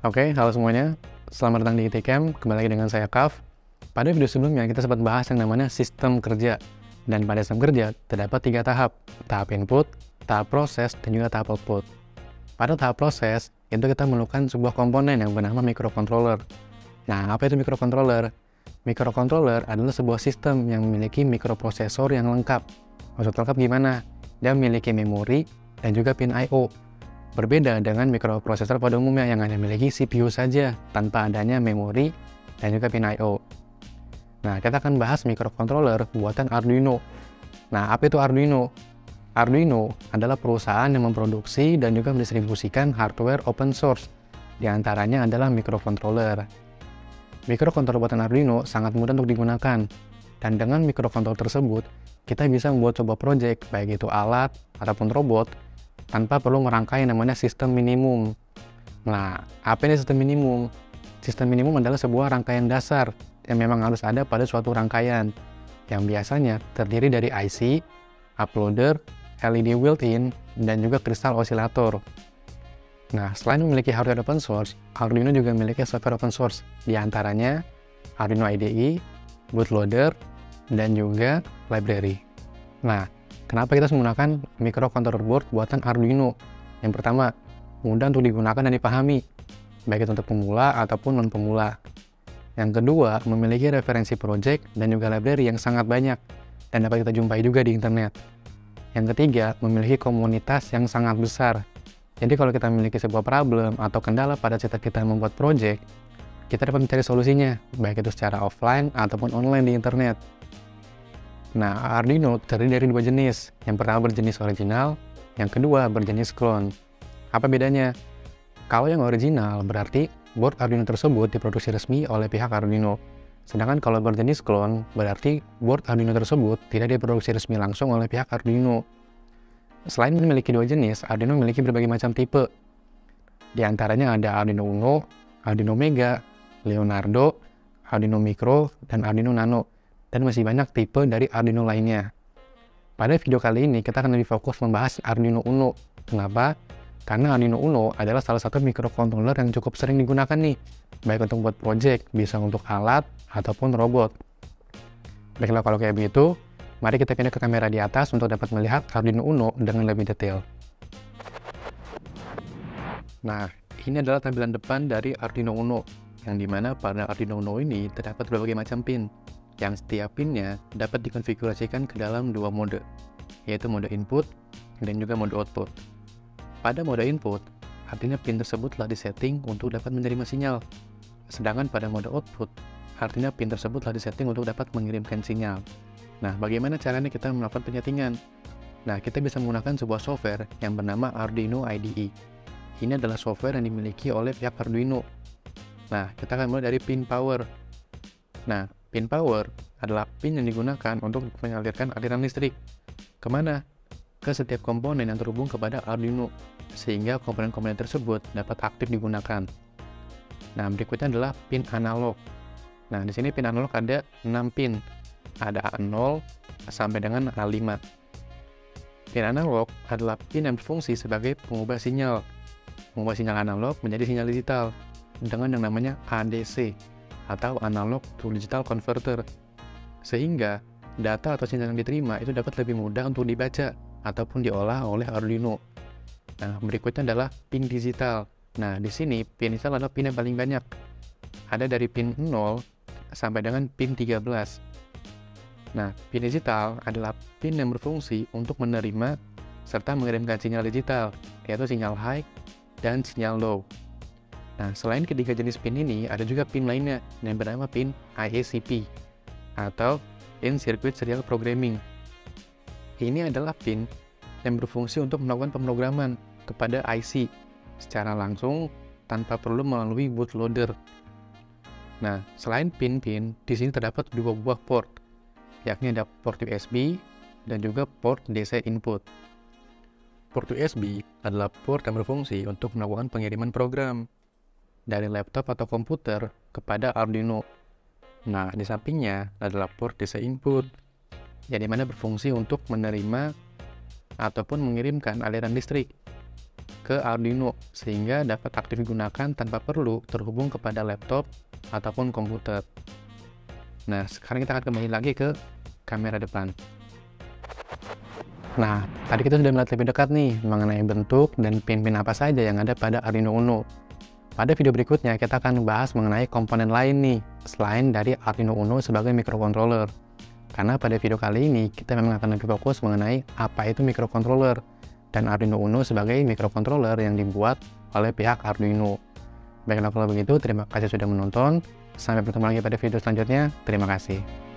Oke, halo semuanya. Selamat datang di ITCamp. Kembali lagi dengan saya Kaf. Pada video sebelumnya kita sempat bahas yang namanya sistem kerja. Dan pada sistem kerja terdapat 3 tahap. Tahap input, tahap proses, dan juga tahap output. Pada tahap proses, itu kita memerlukan sebuah komponen yang bernama microcontroller. Nah, apa itu microcontroller? Microcontroller adalah sebuah sistem yang memiliki mikroprosesor yang lengkap. Maksud lengkap gimana? Dia memiliki memori dan juga pin I/O. Berbeda dengan mikroprosesor pada umumnya yang hanya memiliki CPU saja tanpa adanya memori dan juga pin I/O. Nah, kita akan bahas microcontroller buatan Arduino. Nah, apa itu Arduino? Arduino adalah perusahaan yang memproduksi dan juga mendistribusikan hardware open source. Di antaranya adalah microcontroller. Microcontroller buatan Arduino sangat mudah untuk digunakan. Dan dengan microcontroller tersebut, kita bisa membuat sebuah project, baik itu alat ataupun robot, tanpa perlu merangkai yang namanya sistem minimum. Nah, apa ini sistem minimum? Sistem minimum adalah sebuah rangkaian dasar yang memang harus ada pada suatu rangkaian, yang biasanya terdiri dari IC, uploader, LED built-in, dan juga kristal osilator. Nah, selain memiliki hardware open source, Arduino juga memiliki software open source, di antaranya Arduino IDE, bootloader, dan juga library. Nah, kenapa kita menggunakan microcontroller board buatan Arduino? Yang pertama, mudah untuk digunakan dan dipahami, baik itu untuk pemula ataupun non-pemula. Yang kedua, memiliki referensi project dan juga library yang sangat banyak dan dapat kita jumpai juga di internet. Yang ketiga, memiliki komunitas yang sangat besar. Jadi kalau kita memiliki sebuah problem atau kendala pada saat kita membuat project, kita dapat mencari solusinya, baik itu secara offline ataupun online di internet. Nah, Arduino terdiri dari 2 jenis. Yang pertama berjenis original, yang kedua berjenis clone. Apa bedanya? Kalau yang original berarti board Arduino tersebut diproduksi resmi oleh pihak Arduino. Sedangkan kalau berjenis clone berarti board Arduino tersebut tidak diproduksi resmi langsung oleh pihak Arduino. Selain memiliki 2 jenis, Arduino memiliki berbagai macam tipe. Di antaranya ada Arduino Uno, Arduino Mega, Leonardo, Arduino Micro, dan Arduino Nano. Dan masih banyak tipe dari Arduino lainnya. Pada video kali ini kita akan lebih fokus membahas Arduino Uno. Kenapa? Karena Arduino Uno adalah salah satu microcontroller yang cukup sering digunakan nih, baik untuk buat project, bisa untuk alat, ataupun robot. Baiklah kalau kayak begitu, mari kita pindah ke kamera di atas untuk dapat melihat Arduino Uno dengan lebih detail. Nah, ini adalah tampilan depan dari Arduino Uno, yang dimana pada Arduino Uno ini terdapat berbagai macam pin, yang setiap pinnya dapat dikonfigurasikan ke dalam 2 mode, yaitu mode input dan juga mode output. Pada mode input, artinya pin tersebut telah disetting untuk dapat menerima sinyal, sedangkan pada mode output, artinya pin tersebut telah disetting untuk dapat mengirimkan sinyal. Nah, bagaimana caranya kita melakukan penyetingan? Nah, kita bisa menggunakan sebuah software yang bernama Arduino IDE. Ini adalah software yang dimiliki oleh pihak Arduino. Nah, kita akan mulai dari pin power. Nah, pin power adalah pin yang digunakan untuk mengalirkan aliran listrik. Kemana? Ke setiap komponen yang terhubung kepada Arduino, sehingga komponen-komponen tersebut dapat aktif digunakan. Nah, berikutnya adalah pin analog. Nah, di sini pin analog ada 6 pin. Ada A0 sampai dengan A5. Pin analog adalah pin yang berfungsi sebagai pengubah sinyal. Mengubah sinyal analog menjadi sinyal digital dengan yang namanya ADC atau analog to digital converter, sehingga data atau sinyal yang diterima itu dapat lebih mudah untuk dibaca ataupun diolah oleh Arduino. Nah, berikutnya adalah pin digital. Nah, di sini pin digital adalah pin yang paling banyak. Ada dari pin 0 sampai dengan pin 13. Nah, pin digital adalah pin yang berfungsi untuk menerima serta mengirimkan sinyal digital, yaitu sinyal high dan sinyal low. Nah, selain ketiga jenis pin ini, ada juga pin lainnya yang bernama pin IACP atau pin Circuit Serial Programming. Ini adalah pin yang berfungsi untuk melakukan pemrograman kepada IC secara langsung tanpa perlu melalui bootloader. Nah, selain pin-pin, di sini terdapat 2 buah port, yakni ada port USB dan juga port DC input. Port USB adalah port yang berfungsi untuk melakukan pengiriman program dari laptop atau komputer kepada Arduino. Nah, di sampingnya adalah port DC input, yang dimana berfungsi untuk menerima ataupun mengirimkan aliran listrik ke Arduino sehingga dapat aktif digunakan tanpa perlu terhubung kepada laptop ataupun komputer. Nah, sekarang kita akan kembali lagi ke kamera depan. Nah, tadi kita sudah melihat lebih dekat nih mengenai bentuk dan pin-pin apa saja yang ada pada Arduino Uno. Pada video berikutnya kita akan membahas mengenai komponen lain nih, selain dari Arduino Uno sebagai microcontroller. Karena pada video kali ini kita memang akan lebih fokus mengenai apa itu microcontroller dan Arduino Uno sebagai microcontroller yang dibuat oleh pihak Arduino. Baiklah kalau begitu, terima kasih sudah menonton. Sampai bertemu lagi pada video selanjutnya. Terima kasih.